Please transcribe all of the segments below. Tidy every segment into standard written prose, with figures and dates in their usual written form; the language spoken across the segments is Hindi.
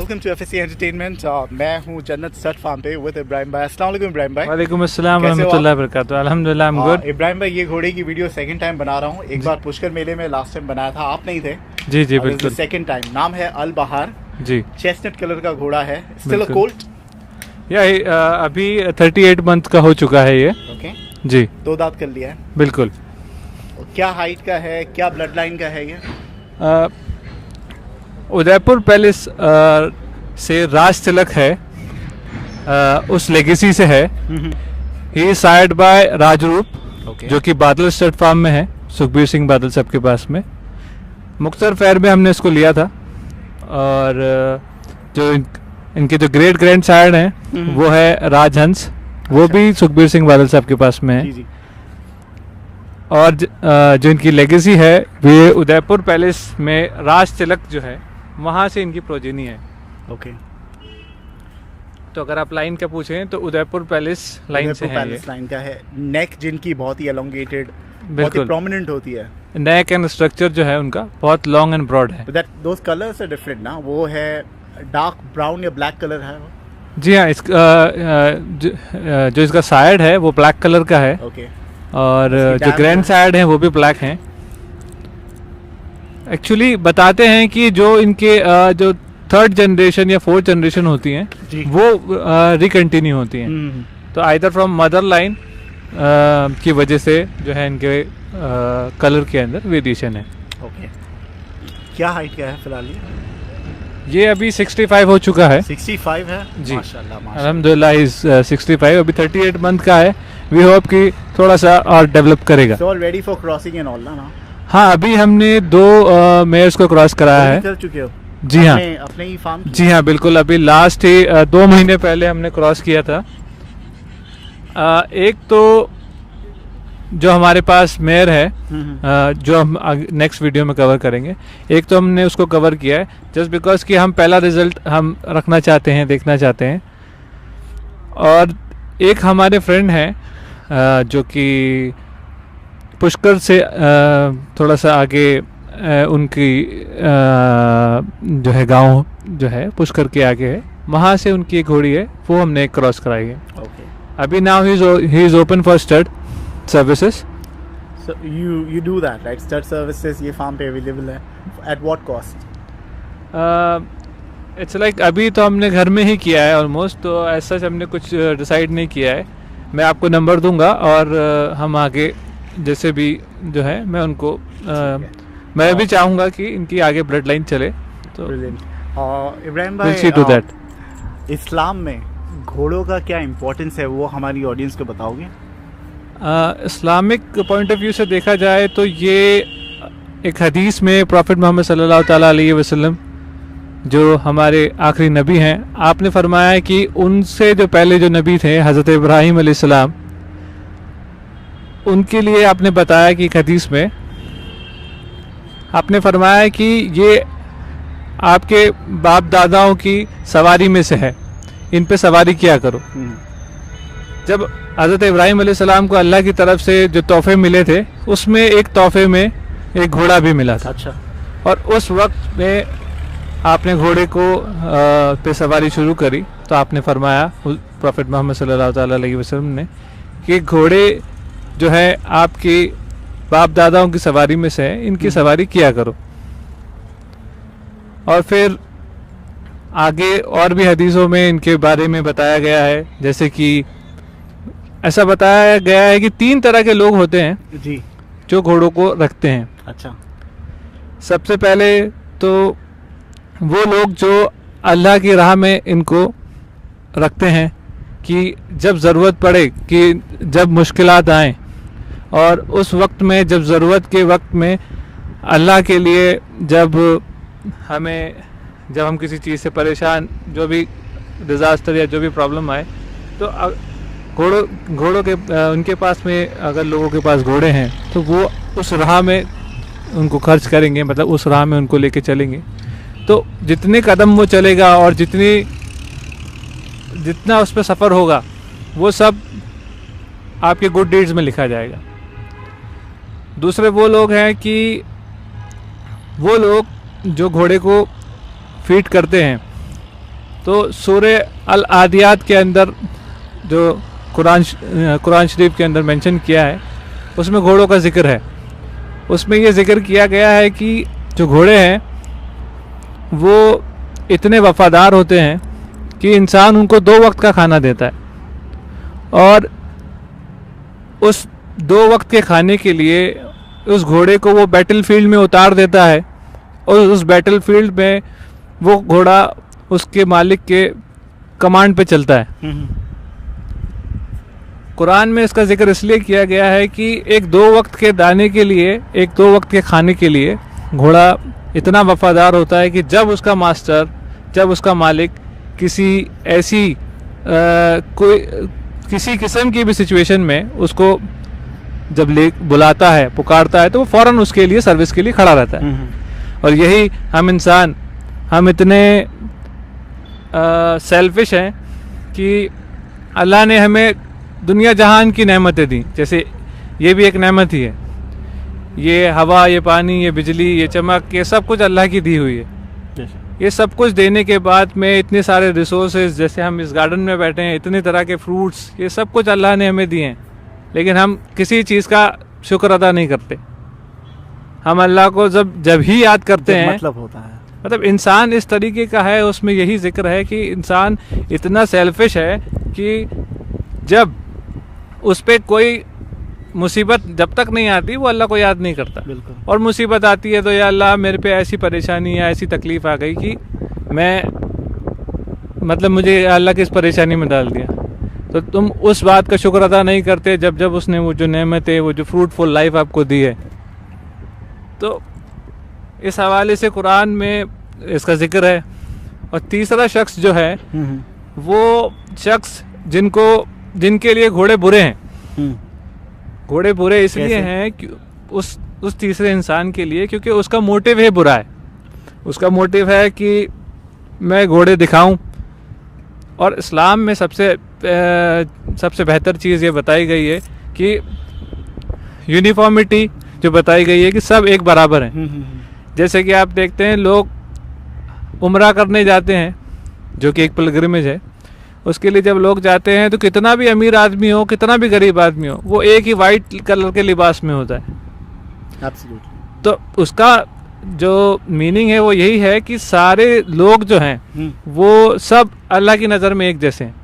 Welcome to FSc entertainment. मैं हूं जन्नत सर्ट फार्म पे विद इब्राहिम भाई। अस्सलाम वालेकुम इब्राहिम भाई। वालेकुम अस्सलाम रहमतुल्लाहि व बरकातहू। अल्हम्दुलिल्लाह आई एम गुड। इब्राहिम भाई, ये घोड़े की वीडियो सेकंड टाइम बना रहा हूं। एक बार पुष्कर मेले में लास्ट टाइम बनाया था, आप नहीं थे। जी जी बिल्कुल। Second time. नाम है अल बहार जी। चेस्टनट कलर का घोड़ा है। Still a Colt. अभी 38 मंथ का हो चुका है ये। ओके जी। 2 दांत कर लिया है बिल्कुल। क्या हाइट का है, क्या ब्लड लाइन का है ये? उदयपुर पैलेस से राज तिलक है, उस लेगेसी से है। ही साइड बाय राजरूप, जो कि बादल स्टड फार्म में है, सुखबीर सिंह बादल साहब के पास में। मुक्तसर फेयर में हमने इसको लिया था। और जो इनके जो ग्रेट ग्रैंड साइड हैं वो है राजहंस, वो भी सुखबीर सिंह बादल साहब के पास में है। जी। और जो इनकी लेगेसी है वे उदयपुर पैलेस में राज तिलक जो है वहाँ से इनकी प्रोजेनी है। ओके। तो अगर आप लाइन का पूछें तो उदयपुर पैलेस लाइन से है। पैलेस लाइन का है। नेक जिनकी बहुत ही एलोंगेटेड, बहुत ही प्रोमिनेंट होती है। नेक एंड स्ट्रक्चर जो है उनका बहुत लॉन्ग एंड ब्रॉड है। That those colours are different ना। वो है डार्क ब्राउन या ब्लैक कलर है वो? जी हाँ, जो इसका साइड है वो ब्लैक कलर का है। ओके। और जो ग्रैंड साइड है वो भी ब्लैक हैं। एक्चुअली बताते हैं कि जो इनके जो थर्ड जनरेशन या फोर्थ जनरेशन होती हैं वो रिकंटिन्यू होती हैं। तो आइदर फ्रॉम मदर लाइन की वजह से जो है इनके कलर के अंदर वेरिएशन है। ओके। क्या हाइट का है फिलहाल ये अभी 65 हो चुका है। 65 है जी। माशाल्लाह अल्हम्दुलिल्लाह इज 65। अभी 38 मंथ का है। वी होप कि थोड़ा सा और डेवलप करेगा। So ready for crossing and all ना? हाँ, अभी हमने 2 मेयर्स को क्रॉस कराया है। कर चुके हो? जी हाँ, अपने ही फार्म? जी हाँ बिल्कुल। अभी लास्ट ही 2 महीने पहले हमने क्रॉस किया था। एक तो जो हमारे पास मेयर है, जो हम नेक्स्ट वीडियो में कवर करेंगे, एक तो हमने उसको कवर किया है जस्ट बिकॉज कि हम पहला रिजल्ट हम रखना चाहते हैं, देखना चाहते हैं। और एक हमारे फ्रेंड हैं जो कि पुष्कर से थोड़ा सा आगे उनकी जो है गांव जो है पुष्कर के आगे है, वहाँ से उनकी एक घोड़ी है, वो हमने क्रॉस कराई है। ओके। अभी now he is open for stud services. So you do that, right? Stud services ये फार्म पे अवेलेबल है। At what cost? It's like अभी तो हमने घर में ही किया है ऑलमोस्ट, तो ऐसा हमने कुछ डिसाइड नहीं किया है। मैं आपको नंबर दूंगा और हम आगे जैसे भी जो है मैं उनको मैं भी चाहूँगा कि इनकी आगे ब्लड लाइन चले। तो इब्राहिम भाई, इस्लाम में घोड़ों का क्या इम्पोर्टेंस है वो हमारी ऑडियंस को बताओगे? इस्लामिक पॉइंट ऑफ व्यू से देखा जाए तो ये एक हदीस में प्रॉफिट मोहम्मद सल्लल्लाहु ताला अलैहि वसल्लम जो हमारे आखिरी नबी हैं, आपने फरमाया कि उनसे जो पहले जो नबी थे हज़रत इब्राहीम अलैहिस्सलाम, उनके लिए आपने बताया कि एक हदीस में आपने फरमाया कि ये आपके बाप दादाओं की सवारी में से है, इन पे सवारी किया करो। जब हज़रत इब्राहीम अलैहिस्सलाम को अल्लाह की तरफ से जो तोहफे मिले थे उसमें एक तोहफे में एक घोड़ा भी मिला था। अच्छा। और उस वक्त में आपने घोड़े को पे सवारी शुरू करी, तो आपने फरमाया प्रॉफिट मोहम्मद सल्लल्लाहु ताला अलैहि वसल्लम ने कि घोड़े जो है आपके बाप दादाओं की सवारी में से है, इनकी सवारी किया करो। और फिर आगे और भी हदीसों में इनके बारे में बताया गया है, जैसे कि ऐसा बताया गया है कि 3 तरह के लोग होते हैं जी जो घोड़ों को रखते हैं। अच्छा। सबसे पहले तो वो लोग जो अल्लाह की राह में इनको रखते हैं कि जब ज़रूरत पड़े, कि जब मुश्किलात आएँ और उस वक्त में, जब ज़रूरत के वक्त में अल्लाह के लिए जब हम किसी चीज़ से परेशान, जो भी डिज़ास्टर या जो भी प्रॉब्लम आए, तो घोड़ों के उनके पास में अगर लोगों के पास घोड़े हैं तो वो उस राह में उनको खर्च करेंगे, मतलब उस राह में उनको लेके चलेंगे। तो जितने कदम वो चलेगा और जितना उस पर सफ़र होगा वो सब आपके गुड डीड्स में लिखा जाएगा। दूसरे वो लोग हैं कि वो लोग जो घोड़े को फीड करते हैं तो सूरे अल आदियात के अंदर जो कुरान शरीफ के अंदर मेंशन किया है उसमें घोड़ों का जिक्र है। उसमें ये जिक्र किया गया है कि जो घोड़े हैं वो इतने वफादार होते हैं कि इंसान उनको 2 वक्त का खाना देता है और उस 2 वक्त के खाने के लिए उस घोड़े को वो बैटलफील्ड में उतार देता है और उस बैटलफील्ड में वो घोड़ा उसके मालिक के कमांड पे चलता है। कुरान में इसका जिक्र इसलिए किया गया है कि एक 2 वक्त के दाने के लिए, एक 2 वक्त के खाने के लिए घोड़ा इतना वफादार होता है कि जब उसका मास्टर, जब उसका मालिक किसी ऐसी किसी किस्म की भी सिचुएशन में उसको जब बुलाता है, पुकारता है, तो वो फ़ौरन उसके लिए सर्विस के लिए खड़ा रहता है। और यही हम इंसान, हम इतने सेल्फिश हैं कि अल्लाह ने हमें दुनिया जहान की नेमतें दी, जैसे ये भी एक नेमत ही है। ये हवा, ये पानी, ये बिजली, ये चमक, ये सब कुछ अल्लाह की दी हुई है। ये सब कुछ देने के बाद में इतने सारे रिसोर्सेज, जैसे हम इस गार्डन में बैठे हैं, इतने तरह के फ्रूट्स, ये सब कुछ अल्लाह ने हमें दिए हैं, लेकिन हम किसी चीज़ का शुक्र अदा नहीं करते। हम अल्लाह को जब ही याद करते हैं, मतलब होता है, मतलब इंसान इस तरीके का है, उसमें यही जिक्र है कि इंसान इतना सेल्फिश है कि जब उस पर कोई मुसीबत जब तक नहीं आती वो अल्लाह को याद नहीं करता। बिल्कुल। और मुसीबत आती है तो या अल्लाह मेरे पे ऐसी परेशानी या ऐसी तकलीफ़ आ गई कि मैं, मतलब मुझे अल्लाह की इस परेशानी में डाल दिया, तो तुम उस बात का शुक्र अदा नहीं करते जब जब उसने वो जो नेमत है, वो जो फ्रूटफुल लाइफ आपको दी है। तो इस हवाले से कुरान में इसका जिक्र है। और तीसरा शख्स जो है वो शख्स जिनके लिए घोड़े बुरे हैं। घोड़े बुरे इसलिए हैं कि उस तीसरे इंसान के लिए, क्योंकि उसका मोटिव है बुरा है। उसका मोटिव है कि मैं घोड़े दिखाऊं। और इस्लाम में सबसे बेहतर चीज़ ये बताई गई है कि यूनिफॉर्मिटी जो बताई गई है कि सब एक बराबर हैं। जैसे कि आप देखते हैं लोग उम्रा करने जाते हैं, जो कि एक पिलग्रिमेज है। उसके लिए जब लोग जाते हैं तो कितना भी अमीर आदमी हो, कितना भी गरीब आदमी हो, वो एक ही वाइट कलर के लिबास में होता है। Absolutely. तो उसका जो मीनिंग है वो यही है कि सारे लोग जो हैं वो सब अल्लाह की नज़र में एक जैसे हैं।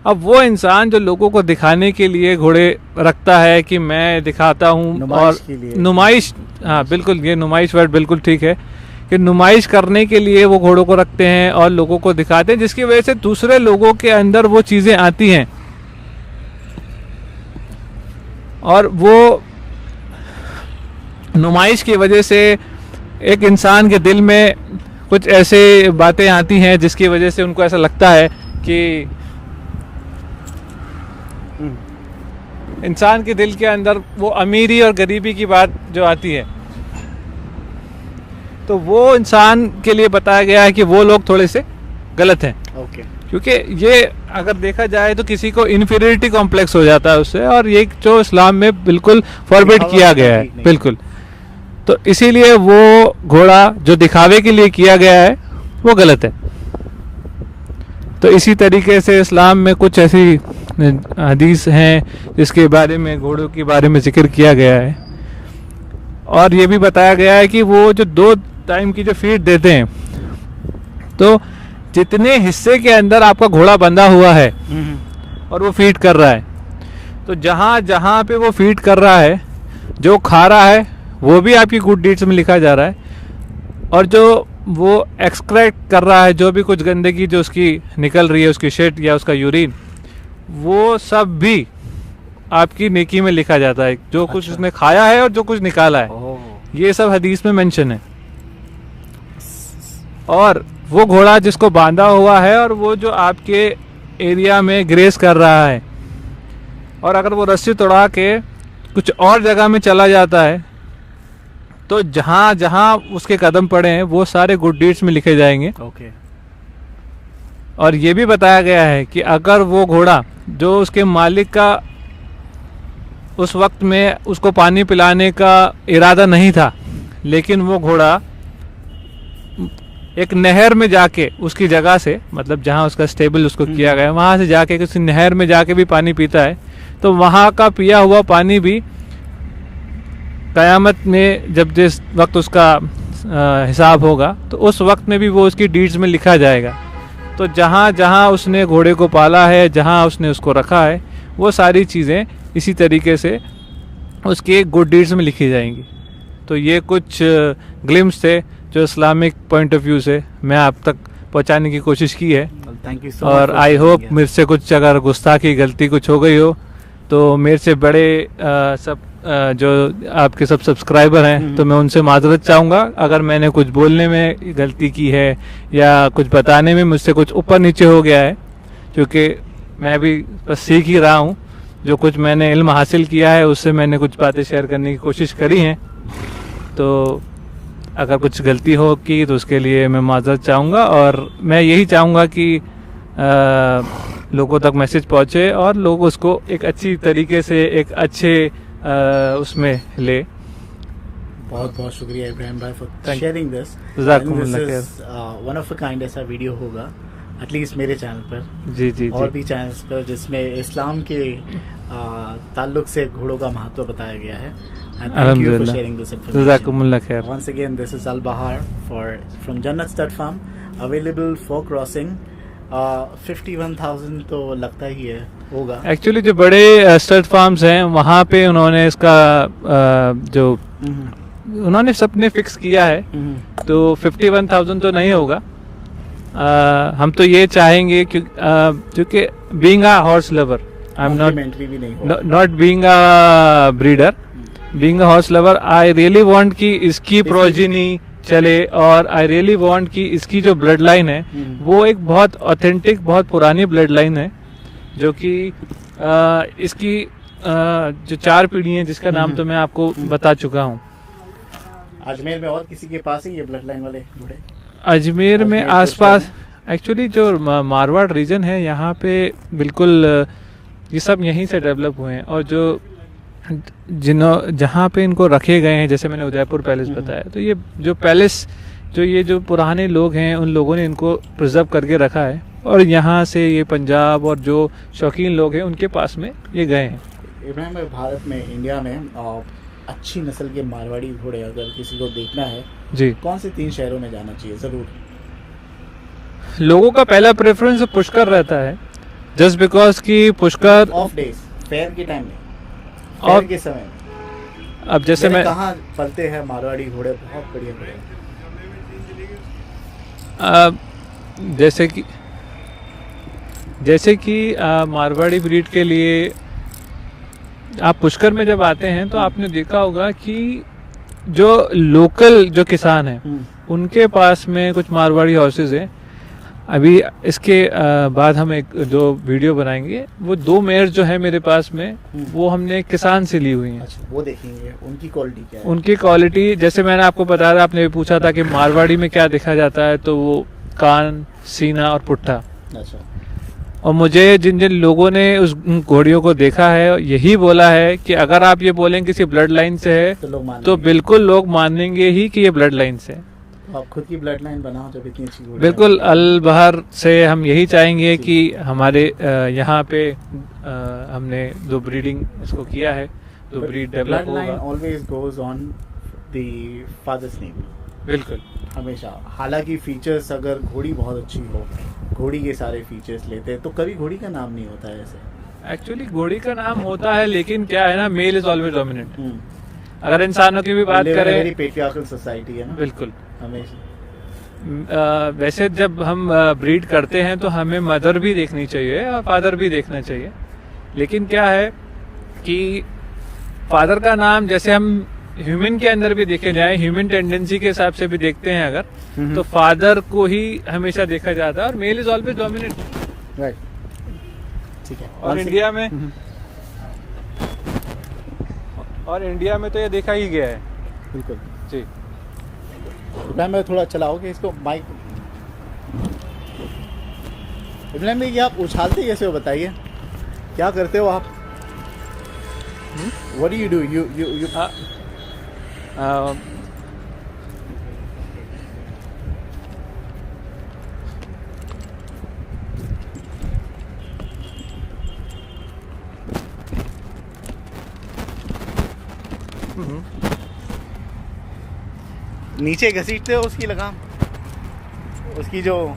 अब वो इंसान जो लोगों को दिखाने के लिए घोड़े रखता है कि मैं दिखाता हूँ, और नुमाइश, हाँ बिल्कुल, ये नुमाइश वर्ड बिल्कुल ठीक है कि नुमाइश करने के लिए वो घोड़ों को रखते हैं और लोगों को दिखाते हैं, जिसकी वजह से दूसरे लोगों के अंदर वो चीज़ें आती हैं और वो नुमाइश की वजह से एक इंसान के दिल में कुछ ऐसे बातें आती हैं जिसकी वजह से उनको ऐसा लगता है कि इंसान के दिल के अंदर वो अमीरी और गरीबी की बात जो आती है, तो वो इंसान के लिए बताया गया है कि वो लोग थोड़े से गलत हैं। ओके। क्योंकि ये अगर देखा जाए तो किसी को इन्फीरियरिटी कॉम्प्लेक्स हो जाता है उससे, और ये जो इस्लाम में बिल्कुल फॉरबिड किया गया है, बिल्कुल। तो इसीलिए वो घोड़ा जो दिखावे के लिए किया गया है वो गलत है। तो इसी तरीके से इस्लाम में कुछ ऐसी हदीस हैं जिसके बारे में, घोड़ों के बारे में जिक्र किया गया है। और ये भी बताया गया है कि वो जो 2 टाइम की जो फीड देते हैं, तो जितने हिस्से के अंदर आपका घोड़ा बंधा हुआ है और वो फीड कर रहा है, तो जहाँ जहाँ पे वो फीड कर रहा है, जो खा रहा है वो भी आपकी गुड डीड्स में लिखा जा रहा है, और जो वो एक्सक्रेट कर रहा है, जो भी कुछ गंदगी जो उसकी निकल रही है, उसकी शिट या उसका यूरिन, वो सब भी आपकी नेकी में लिखा जाता है, जो कुछ उसने खाया है और जो कुछ निकाला है। ये सब हदीस में मेंशन है। और वो घोड़ा जिसको बांधा हुआ है और वो जो आपके एरिया में ग्रेस कर रहा है, और अगर वो रस्सी तोड़ा के कुछ और जगह में चला जाता है, तो जहाँ जहाँ उसके कदम पड़े हैं वो सारे गुड डीड्स में लिखे जाएंगे। ओके। और ये भी बताया गया है कि अगर वो घोड़ा जो उसके मालिक का उस वक्त में उसको पानी पिलाने का इरादा नहीं था, लेकिन वो घोड़ा एक नहर में जाके उसकी जगह से, मतलब जहाँ उसका स्टेबल उसको किया गया है, वहाँ से जाके किसी नहर में जाके भी पानी पीता है, तो वहाँ का पिया हुआ पानी भी क़यामत में जब जिस वक्त उसका हिसाब होगा तो उस वक्त में भी वो उसकी डीड्स में लिखा जाएगा। तो जहाँ जहाँ उसने घोड़े को पाला है, जहाँ उसने उसको रखा है, वो सारी चीज़ें इसी तरीके से उसके गुड डीड्स में लिखी जाएंगी। तो ये कुछ ग्लिम्स थे जो इस्लामिक पॉइंट ऑफ व्यू से मैं आप तक पहुंचाने की कोशिश की है। थैंक यू सो और आई होप मेरे से कुछ अगर गुस्ताखी गलती कुछ हो गई हो तो मेरे से बड़े सब जो आपके सब सब्सक्राइबर हैं तो मैं उनसे माजरत चाहूँगा अगर मैंने कुछ बोलने में गलती की है या कुछ बताने में मुझसे कुछ ऊपर नीचे हो गया है, क्योंकि मैं भी बस सीख ही रहा हूँ। जो कुछ मैंने इल्म हासिल किया है उससे मैंने कुछ बातें शेयर करने की कोशिश करी हैं। तो अगर कुछ गलती हो की तो उसके लिए मैं माजरत चाहूँगा और मैं यही चाहूँगा कि लोगों तक मैसेज पहुँचे और लोग उसको एक अच्छी तरीके से एक अच्छे उसमें ले। बहुत बहुत शुक्रिया इब्राहिम भाई फॉर Thank- शेयरिंग दिस। जज़ाकुमुल्लाह खैर। वन ऑफ अ काइंड ऐसा वीडियो होगा एटलीस्ट मेरे चैनल पर, जी जी और जी, भी चैनल्स पर, जिसमें इस्लाम के ताल्लुक से घोड़ों का महत्व बताया गया है। And thank you for sharing this information. जज़ाकुमुल्लाह खैर। Once again, this is Al Bahar from Jannat Stud Farm, available for crossing. 51,000 तो लगता ही है होगा। एक्चुअली जो बड़े स्टड फार्म्स हैं वहाँ पे उन्होंने इसका जो उन्होंने सबने फिक्स किया है, तो 51,000 तो नहीं होगा। हम तो ये चाहेंगे क्योंकि being a horse lover, I am Complimentary भी नहीं होगा। Not being a breeder, being a horse lover, I really want कि इसकी प्रोजिनी चले और आई रियली वांट कि इसकी जो ब्लड लाइन है वो एक बहुत ऑथेंटिक, बहुत पुरानी ब्लड लाइन है, जो कि इसकी जो 4 पीढ़ी है जिसका नाम तो मैं आपको बता चुका हूँ। अजमेर में और किसी के पास ही ये ब्लड लाइन वाले घोड़े? अजमेर में आसपास एक्चुअली जो मारवाड़ रीजन है यहाँ पे बिल्कुल ये सब यहीं से डेवलप हुए हैं, और जो जहाँ पे इनको रखे गए हैं, जैसे मैंने उदयपुर पैलेस बताया, तो ये जो पैलेस जो पुराने लोग हैं उन लोगों ने इनको प्रिजर्व करके रखा है, और यहाँ से ये पंजाब और जो शौकीन लोग हैं उनके पास में ये गए हैं। इब्राहिम भाई, भारत में, इंडिया में अच्छी नस्ल के मारवाड़ी घोड़े अगर किसी को देखना है जी, कौन से 3 शहरों में जाना चाहिए? जरूर लोगों का पहला प्रेफरेंस पुष्कर रहता है, जस्ट बिकॉज कि पुष्कर ऑफ डेज, फेयर के टाइम में, और फेयर के समय में। अब जैसे मैं कहाँ पलते हैं मारवाड़ी घोड़े, बहुत बढ़िया घोड़े। जैसे कि मारवाड़ी ब्रीड के लिए आप पुष्कर में जब आते हैं तो आपने देखा होगा कि जो लोकल जो किसान हैं उनके पास में कुछ मारवाड़ी हॉर्सेस हैं। अभी इसके बाद हम एक जो वीडियो बनाएंगे, वो 2 मेयर जो है मेरे पास में, वो हमने किसान से ली हुई हैं। अच्छा, वो देखेंगे उनकी क्वालिटी क्या है। उनकी क्वालिटी जैसे मैंने आपको बताया था, आपने भी पूछा था कि मारवाड़ी में क्या देखा जाता है, तो वो कान, सीना और पुट्ठा। अच्छा, और मुझे जिन जिन लोगों ने उस घोड़ियों को देखा है यही बोला है कि अगर आप ये बोलें किसी ब्लड लाइन से है तो लोग मानेंगे। तो बिल्कुल लोग मानेंगे ही कि ये ब्लड लाइन से है। आप खुद की ब्लड लाइन बनाओ जब इतनी अच्छी घोड़ी। बिल्कुल, अल बहर से हम यही चाहेंगे कि हमारे यहाँ पे हमने जो ब्रीडिंग इसको किया है, जो ब्रीड डेवलप ब्लड लाइन होगा, always goes on the father's name, बिल्कुल हमेशा। हालांकि फीचर्स अगर घोड़ी बहुत अच्छी हो, घोड़ी के सारे फीचर्स लेते हैं तो कभी घोड़ी का नाम नहीं होता है ऐसे। एक्चुअली घोड़ी का नाम होता है, लेकिन क्या है ना, मेल इज ऑलवेज डोमिनेंट। अगर इंसानों की भी बात करें, पेट्रियार्कल सोसाइटी है ना, बिल्कुल। हमेशा वैसे जब हम ब्रीड करते हैं तो हमें मदर भी देखनी चाहिए और फादर भी देखना चाहिए, लेकिन क्या है कि फादर का नाम जैसे हम ह्यूमन के अंदर भी देखे जाए, ह्यूमन टेंडेंसी के हिसाब से भी देखते हैं अगर, तो फादर को ही हमेशा देखा जाता है और male is always dominant. Right, ठीक है। और इंडिया में तो ये देखा ही गया है। बिल्कुल जी, इब्राहिम भाई थोड़ा चलाओगे इसको माइक। इब्राहिम भाई, आप उछालते कैसे हो, बताइए क्या करते हो आप? What do you do? You नीचे घसीटते हो उसकी लगाम, उसकी जो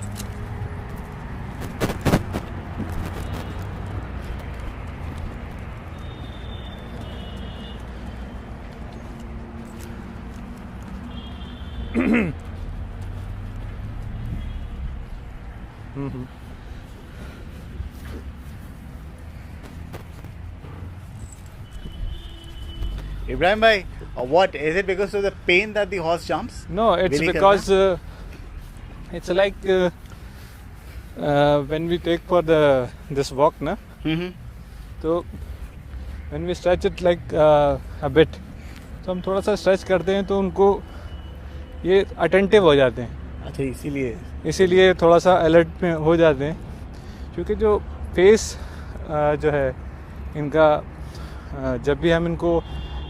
Ibrahim bhai, what is it because of the pain that the horse jumps? No, it's Really because it's like when we take for this walk, na. So when we stretch it like a bit, तो हम थोड़ा सा स्ट्रेच करते हैं तो उनको ये अटेंटिव हो जाते हैं। अच्छा, इसीलिए थोड़ा सा अलर्ट में हो जाते हैं, क्योंकि जो फेस जो है इनका, जब भी हम इनको,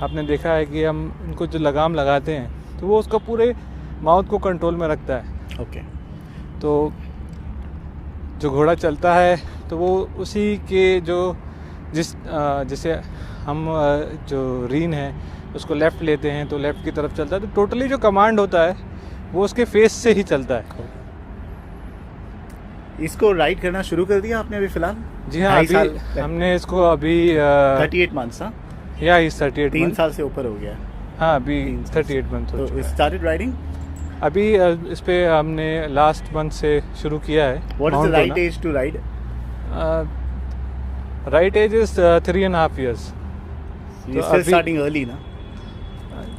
आपने देखा है कि हम इनको जो लगाम लगाते हैं तो वो उसका पूरे माउथ को कंट्रोल में रखता है। ओके। तो जो घोड़ा चलता है तो वो उसी के जो जैसे हम जो रीन है उसको लेफ़्ट लेते हैं तो लेफ़्ट की तरफ चलता है, तो टोटली जो कमांड होता है वो उसके फेस से ही चलता है। इसको राइड करना शुरू कर दिया आपने अभी फिलहाल? जी हाँ, अभी हमने इसको अभी 38 मंथ्स। हाँ, या इस 38 3 साल से ऊपर हो गया। हाँ, अभी 38 मंथ हो चुका है। स्टार्टेड राइडिंग अभी इस पे हमने लास्ट मंथ से शुरू किया है। What is the right age to ride? Right age is 3.5 years. Starting early ना?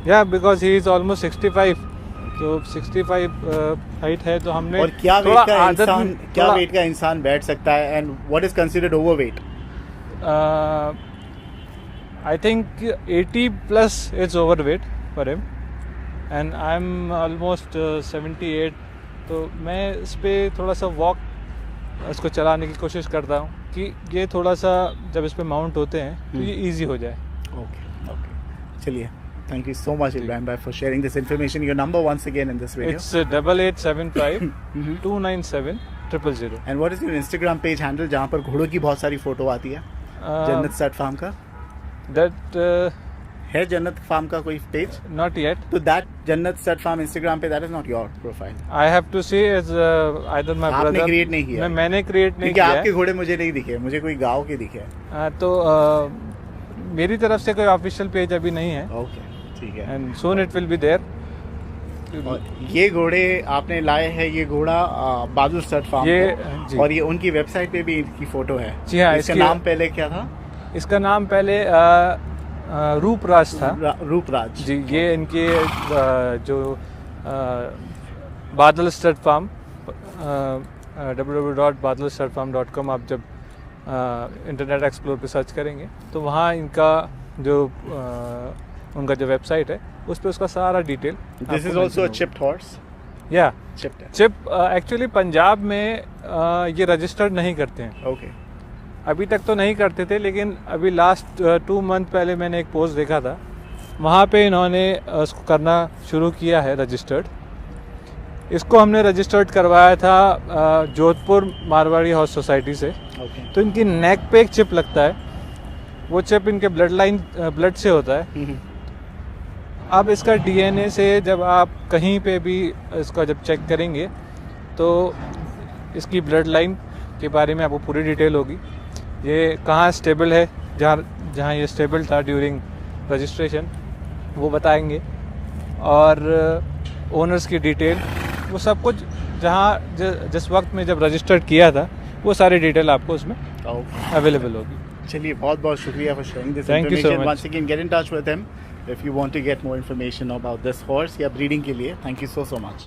या बिकॉज ही इज ऑलमोस्ट 65, तो 65 हाइट है, तो हमने और क्या वेट का इंसान बैठ सकता है and what is considered overweight? I think 80 plus is overweight for him and I'm almost 78, तो मैं इस पे थोड़ा सा वॉक इसको चलाने की कोशिश करता हूँ कि ये थोड़ा सा जब इस पे माउंट होते हैं तो ये इजी हो जाए। ओके, चलिए, thank you so much Ibrahim भाई for sharing this information. Your number once again in this video? It's 8875 297 000। And what is your Instagram page handle जहाँ पर घोड़ों की बहुत सारी फोटो आती है? जन्नत स्टड फार्म का that है जन्नत फार्म का कोई पेज? not yet. तो दैट जन्नत स्टड फार्म इंस्टाग्राम पे, that is not your profile? I have to say as either my brother। आपने क्रिएट नहीं किया? मैंने क्रिएट नहीं किया। आपके घोड़े मुझे नहीं दिखे, मुझे कोई गांव के दिखे। तो मेरी तरफ से कोई ऑफिशियल पेज अभी नहीं है। ओके, ठीक है। And soon it will be there. ये घोड़े आपने लाए हैं, ये घोड़ा बादल स्टड फार्म ये, और ये उनकी वेबसाइट पे भी इनकी फोटो है। जी हाँ। इसका नाम पहले क्या था? इसका नाम पहले रूपराज था। रूपराज जी। ये इनके जो बादल स्टड फार्म www.badalstudfarm.com आप जब इंटरनेट एक्सप्लोर पे सर्च करेंगे तो वहाँ इनका जो उनका जो वेबसाइट है उस पर उसका सारा detail. This is also a chipped horse? या चिप एक्चुअली पंजाब में ये रजिस्टर्ड नहीं करते हैं। ओके। अभी तक तो नहीं करते थे, लेकिन अभी लास्ट 2 मंथ पहले मैंने एक पोस्ट देखा था, वहाँ पे इन्होंने उसको करना शुरू किया है रजिस्टर्ड। इसको हमने रजिस्टर्ड करवाया था जोधपुर मारवाड़ी हॉर्स सोसाइटी से। तो इनकी नेक पे एक चिप लगता है, वो चिप इनके ब्लड से होता है। अब इसका DNA से जब आप कहीं पे भी इसका जब चेक करेंगे तो इसकी ब्लड लाइन के बारे में आपको पूरी डिटेल होगी। ये कहाँ स्टेबल है, जहाँ ये स्टेबल था ड्यूरिंग रजिस्ट्रेशन वो बताएंगे, और ओनर्स की डिटेल, वो सब कुछ जहाँ जिस वक्त में जब रजिस्टर्ड किया था वो सारी डिटेल आपको उसमें अवेलेबल होगी। चलिए, बहुत बहुत शुक्रिया for sharing this Thank you so information. much. Once again, get in touch with him if you want to get more information about this horse या breeding के लिए। Thank you so much.